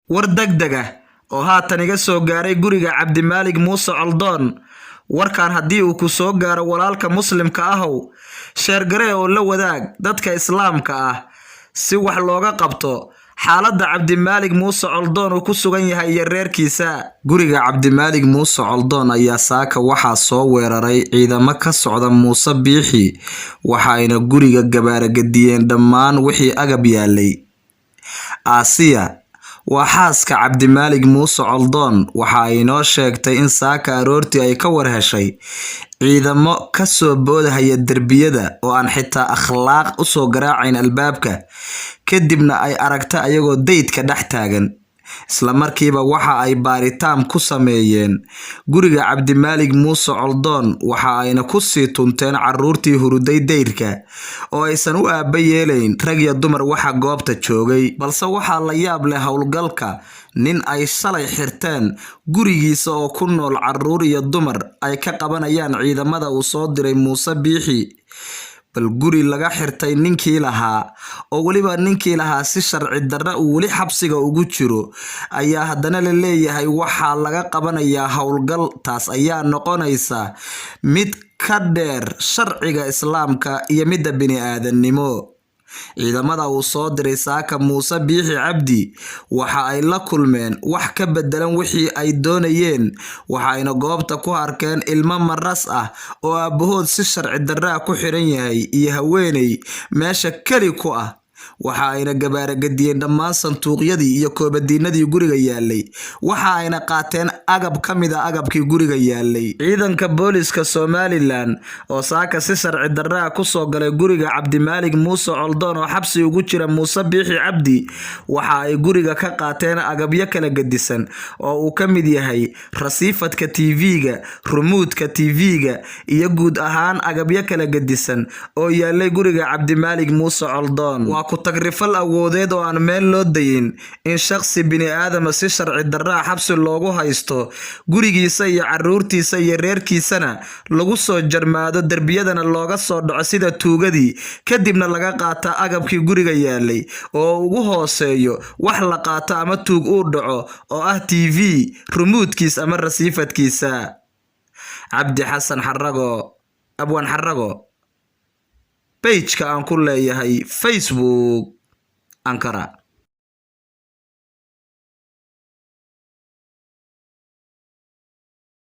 war degdeg ah oo haatan iga soo gaaray guriga Cabdimaalig Muuse Coldoon. Warkan haddii uu ku soo gaaro walaalka muslimka ahow, sheer garee oo la wadaag dadka islaamka ah si wax looga qabto xaaladda Cabdimaalig Muuse Coldoon uu ku sugan yahay iyo reerkiisa. Guriga Cabdimaalig Muuse Coldoon ayaa saaka waxaa soo weeraray ciidamo ka socda Muuse Biixi, waxayna guriga gabaaragadiyeen dhammaan wixii agab yaalay. Aasiya waa xaaska Cabdimaalig Muuse Coldoon, waxa ay noo sheegtay in saaka aroortii ay ka warheshay ciidamo ka soo boodahaya derbiyada oo aan xitaa akhlaaq u soo garaacayn albaabka, kadibna ay aragta ayagoo daydka dhex taagan. Isla markiiba waxa ay baaritaan ku sameeyeen guriga Cabdimaalig Muuse Coldoon, waxa ayna ku sii tunteen carruurtii huruday dayrka oo aysan u aaba yeelayn rag iyo dumar waxa goobta joogay. Balse waxaa la yaab leh howlgalka nin ay shalay xirteen gurigiisa oo ku nool carruur iyo dumar ay ka qabanayaan ciidamada uu soo diray Muuse Biixi. Bal guri laga xirtay ninkii lahaa oo waliba ninkii lahaa si sharci darro uu wali xabsiga ugu jiro ayaa haddana la leeyahay waxa laga qabanayaa howlgal. Taas ayaa noqonaysa mid ka dheer sharciga islaamka iyo midda bini'aadanimo. Ciidamada uu soo diray saaka Muuse Biixi Cabdi waxa ay la kulmeen wax ka bedelan wixii ay doonayeen, waxayna goobta ku arkeen ilmo maras ah oo aabahood si sharci darro ku xiran yahay iyo haweeney meesha kali ku ah. Waxa ayna gabaaragadiyeen dhammaan sanduuqyadii iyo koobadiinadii guriga yaalay, waxa ayna qaateen agab ka mid ah agabkii guriga yaalay. Ciidanka booliska Somaliland oo saaka si sharci darro ku soo galay guriga Cabdimaalig Muuse Coldoon oo xabsi ugu jira Muuse Biixi Cabdi, waxa ay guriga ka qaateen agabyo kala gedisan oo uu ka mid yahay rasiifadka TV-ga, remote-ka TV-ga iyo guud ahaan agabyo kala gedisan oo yaalay guriga Cabdimaalig Muuse Coldoon. Waa ku tagrifal awoodeed oo aan meel loo dayin in shakhsi bini'aadama si sharci darro xabsi loogu haysto, gurigiisa iyo carruurtiisa iyo reerkiisana lagu soo jarmaado, derbiyadana looga soo dhaco sida tuugadii, kadibna laga qaata agabkii guriga yaalay oo ugu hooseeyo wax la qaato ama tuug uu dhaco oo ah TV, remote-kiis ama rasiifadkiisa. Cabdi Xasan Xarago, Abwaan Xarago, page-ka aan ku leeyahay Facebook Ankara.